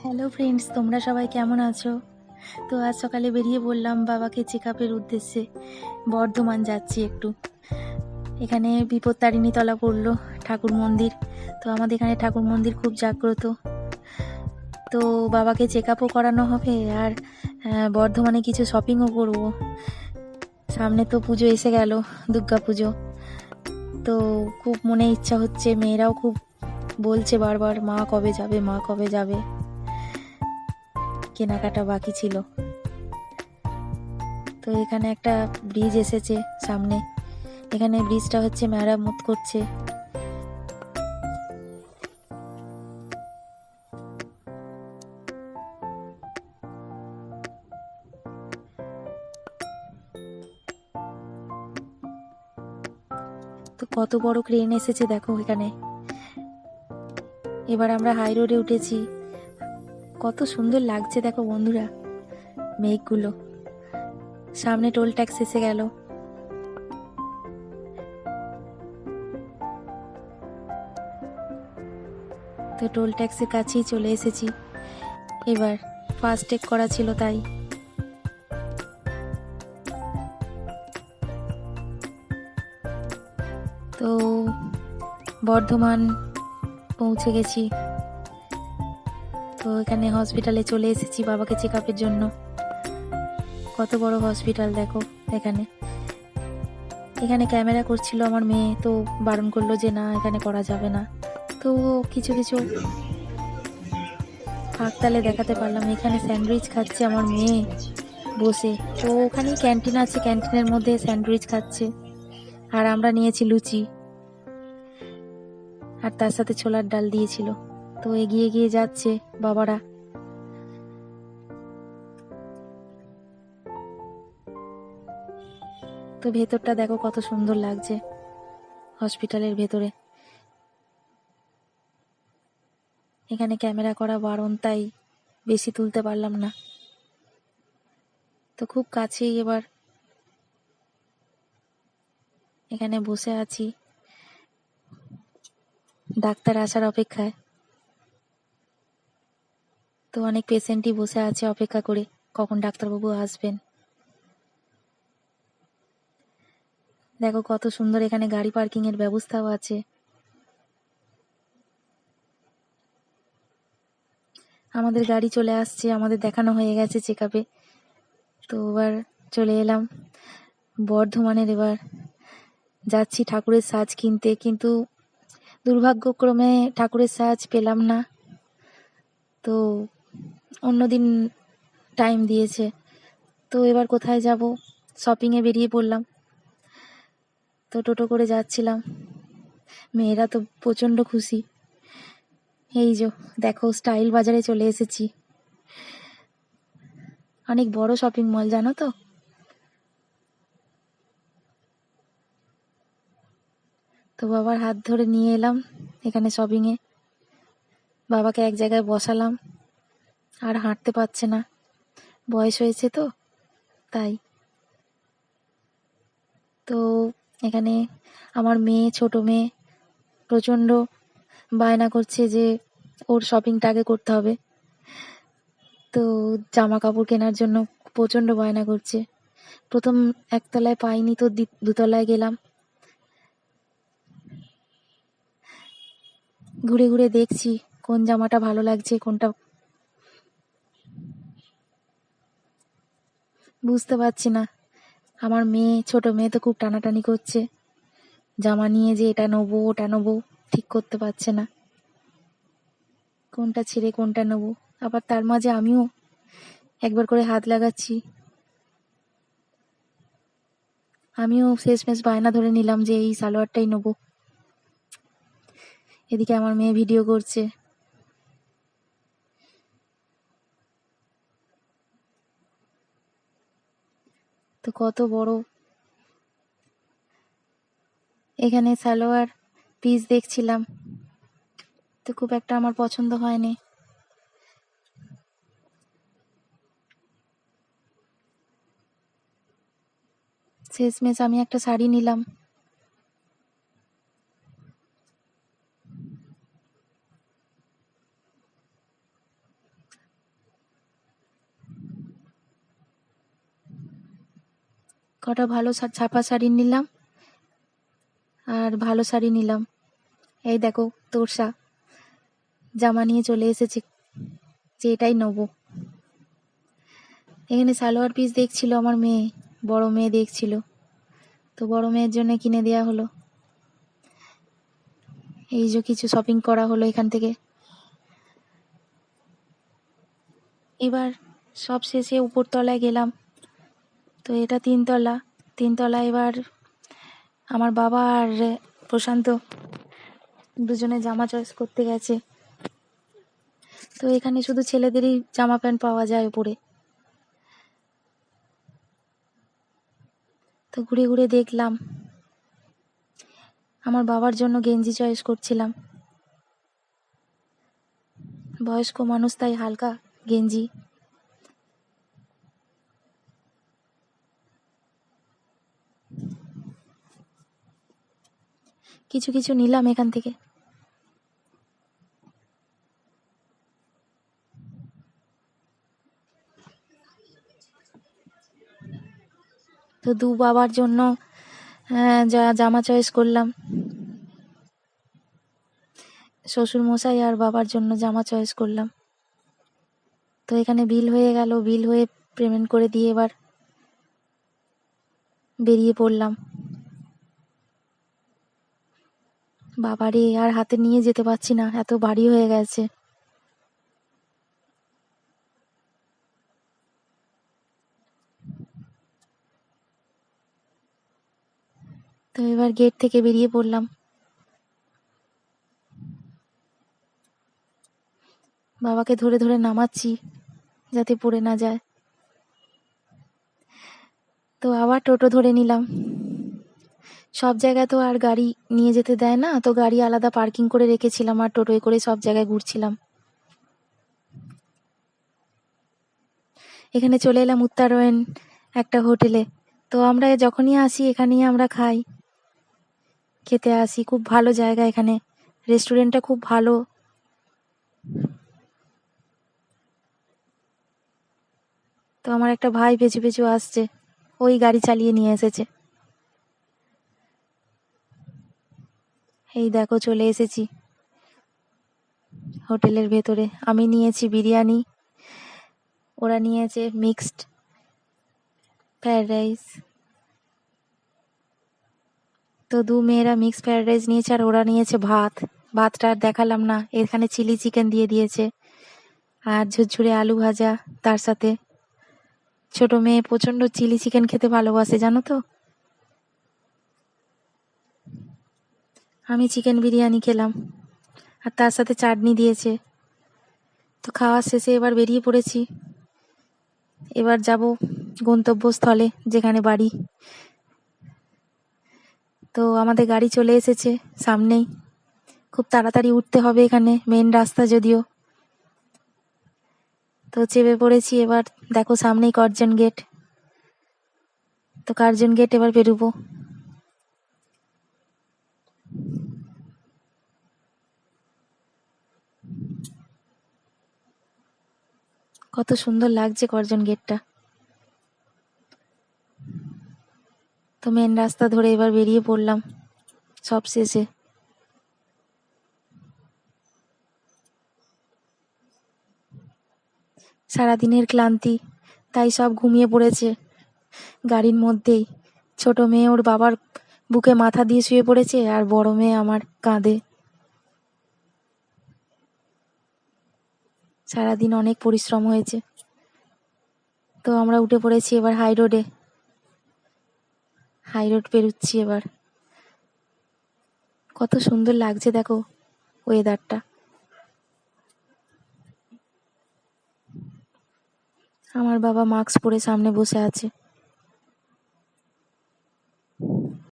Hello friends, তোমরা সবাই কেমন আছো? তো আজ সকালে বেরিয়ে পড়লাম বাবাকে চেক আপের উদ্দেশ্যে। বর্ধমান যাচ্ছি একটু। এখানে বিপত্তারিণী তলা পড়লো ঠাকুর মন্দির। তো আমাদের এখানে ঠাকুর মন্দির খুব জাগ্রত। তো বাবাকে চেক আপও করানো হবে আর বর্ধমানে কিছু শপিংও করবো। সামনে তো পুজো এসে গেল, দুর্গা পুজো। তো খুব মনে ইচ্ছা হচ্ছে, মেয়েরাও খুব বলছে বারবার, মা কবে যাবে, মা কবে যাবে। কেনাকাটা বাকি ছিল। তো এখানে একটা ব্রিজ এসেছে সামনে, এখানে ব্রিজটা হচ্ছে মেরামত করছে। তো কত বড় ক্রেন এসেছে দেখো এখানে। এবার আমরা হাই রোডে উঠেছি, কত সুন্দর লাগছে দেখো বন্ধুরা মেঘগুলো। সামনে টোল ট্যাক্স এসে গেল। তো টোল ট্যাক্সের কাছেই চলে এসেছি। এবার ফাস্ট্যাগ করা ছিল তাই। তো বর্ধমান পৌঁছে গেছি। তো এখানে হসপিটালে চলে এসেছি বাবাকে চেক আপের জন্য। কত বড় হসপিটাল দেখো। এখানে এখানে ক্যামেরা করছিল আমার মেয়ে, তো বারণ করলো যে না, এখানে করা যাবে না। তো কিছু কিছু হাততালে দেখাতে পারলাম। এখানে স্যান্ডউইচ খাচ্ছে আমার মেয়ে বসে। তো ওখানেই ক্যান্টিন আছে, ক্যান্টিনের মধ্যে স্যান্ডউইচ খাচ্ছে। আর আমরা নিয়েছি লুচি, আর তার সাথে ছোলার ডাল দিয়েছিল। তো এগিয়ে এগিয়ে যাচ্ছে বাবারা। তো ভেতরটা দেখো কত সুন্দর লাগছে হসপিটালের ভেতরে। এখানে ক্যামেরা করা বারণ, তাই বেশি তুলতে পারলাম না। তো খুব কাছেই এবার এখানে বসে আছি ডাক্তার আসার অপেক্ষায়। তো অনেক পেশেন্টই বসে আছে অপেক্ষা করে কখন ডাক্তারবাবু আসবেন। দেখো কত সুন্দর, এখানে গাড়ি পার্কিং এর ব্যবস্থাও আছে। আমাদের গাড়ি চলে আসছে, আমাদের দেখানো হয়ে গেছে চেক আপে। তো এবার চলে এলাম বর্ধমানের। এবার যাচ্ছি ঠাকুরের সাজ কিনতে, কিন্তু দুর্ভাগ্যক্রমে ঠাকুরের সাজ পেলাম না। তো অন্যদিন টাইম দিয়েছে। তো এবার কোথায় যাব, শপিংয়ে বেরিয়ে পড়লাম। তো টোটো করে যাচ্ছিলাম, মেয়েরা তো প্রচণ্ড খুশি। এই যে দেখো, স্টাইল বাজারে চলে এসেছি। অনেক বড় শপিং মল, জানো তো। তো বাবার হাত ধরে নিয়ে এলাম এখানে শপিংয়ে। বাবাকে এক জায়গায় বসালাম, আর হাঁটতে পারছে না, বয়স হয়েছে তো তাই। তো এখানে আমার মেয়ে, ছোট মেয়ে, প্রচণ্ড বায়না করছে যে ওর শপিংটা আগে করতে হবে। তো জামা কাপড় কেনার জন্য প্রচণ্ড বায়না করছে। প্রথম একতলায় পাইনি, তো দুতলায় গেলাম। ঘুরে ঘুরে দেখছি কোন জামাটা ভালো লাগছে, কোনটা বুঝতে পারছি না। আমার মেয়ে, ছোট মেয়ে তো খুব টানাটানি করছে জামা নিয়ে, যে এটা নেবো ওটা নেবো, ঠিক করতে পারছে না কোনটা ছেড়ে কোনটা নেবো। আবার তার মাঝে আমিও একবার করে হাত লাগাচ্ছি। আমিও শেষমেশ বায়না ধরে নিলাম যে এই সালোয়ারটাই নেবো। এদিকে আমার মেয়ে ভিডিও করছে। তো কত বড় এখানে সালোয়ার পিস দেখছিলাম, তো খুব একটা আমার পছন্দ হয়নি। শেষমেশ আমি একটা শাড়ি নিলাম। কটা ভালো ছাপা শাড়ি নিলাম আর ভালো শাড়ি নিলাম। এই দেখো তোরসা জামা নিয়ে চলে এসেছে যে এটাই নেবো। এখানে সালোয়ার পিস দেখছিল আমার মেয়ে, বড় মেয়ে দেখছিল, তো বড় মেয়ের জন্য কিনে দেওয়া হলো। এই যে কিছু শপিং করা হলো এখান থেকে। এবার সব শেষে উপরতলায় গেলাম। তো এটা 3 তলা। 3 তলা এবার আমার বাবা আর প্রশান্ত দুজনে জামা চয়েস করতে গেছে। তো এখানে শুধু ছেলেদেরই জামা প্যান্ট পাওয়া যায় উপরে। তো ঘুরে ঘুরে দেখলাম। আমার বাবার জন্য গেঞ্জি চয়েস করছিলাম, বয়স্ক মানুষ তাই হালকা গেঞ্জি। কিছু কিছু নিলাম এখান থেকে। তো দু বাবার জন্য জামা চয়েস করলাম, শ্বশুর মশাই আর বাবার জন্য জামা চয়েস করলাম। তো এখানে বিল হয়ে গেল, বিল হয়ে পেমেন্ট করে দিয়ে এবার বেরিয়ে পড়লাম। বাবারে আর হাতে নিয়ে যেতে পারছি না, এত ভারী হয়ে গেছে। তো এবার গেট থেকে বেরিয়ে পড়লাম। বাবাকে ধরে ধরে নামাচ্ছি যাতে পড়ে না যায়। তো আবার টোটো ধরে নিলাম। সব জায়গায় তো আর গাড়ি নিয়ে যেতে দেয় না, তো গাড়ি আলাদা পার্কিং করে রেখেছিলাম আর টোটোয় করে সব জায়গায় ঘুরছিলাম। এখানে চলে এলাম উত্তরায়ণ একটা হোটেলে। তো আমরা যখনই আসি এখানেই আমরা খাই, খেতে আসি। খুব ভালো জায়গা, এখানে রেস্টুরেন্টটা খুব ভালো। তো আমার একটা ভাই পেছু পেছু আসছে, ওই গাড়ি চালিয়ে নিয়ে এসেছে। এই দেখো চলে এসেছি হোটেলের ভেতরে। আমি নিয়েছি বিরিয়ানি, ওরা নিয়েছে মিক্সড ফ্রায়েড রাইস। তো দু মেয়েরা মিক্সড ফ্রায়েড রাইস নিয়েছে আর ওরা নিয়েছে ভাত। ভাতটা আর দেখালাম না, এখানে চিলি চিকেন দিয়ে দিয়েছে আর ঝুরঝুরে আলু ভাজা। তার সাথে ছোট মেয়ে প্রচন্ড চিলি চিকেন খেতে ভালোবাসে, জানো তো। আমি চিকেন বিরিয়ানি খেলাম আর তার সাথে চাটনি দিয়েছে। তো খাওয়া শেষে এবার বেরিয়ে পড়েছি। এবার যাব গন্তব্যস্থলে, যেখানে বাড়ি। তো আমাদের গাড়ি চলে এসেছে সামনেই। খুব তাড়াতাড়ি উঠতে হবে, এখানে মেন রাস্তা যদিও। তো চেপে পড়েছি। এবার দেখো সামনেই কার্জন গেট। তো কার্জন গেট এবার বেরোবো। কত সুন্দর লাগছে কার্জন গেটটা। তো মেন রাস্তা ধরে এবার বেরিয়ে পড়লাম সব শেষে। সারাদিনের ক্লান্তি, তাই সব ঘুমিয়ে পড়েছে গাড়ির মধ্যেই। ছোট মেয়ে ওর বাবার বুকে মাথা দিয়ে শুয়ে পড়েছে আর বড় মেয়ে আমার কাঁধে। সারাদিন অনেক পরিশ্রম হয়েছে। তো আমরা উঠে পড়েছি এবার হাই রোডে। হাই রোড পেরুচ্ছি এবার। কত সুন্দর লাগছে দেখো ওয়েদারটা। আমার বাবা মাস্ক পরে সামনে বসে আছে।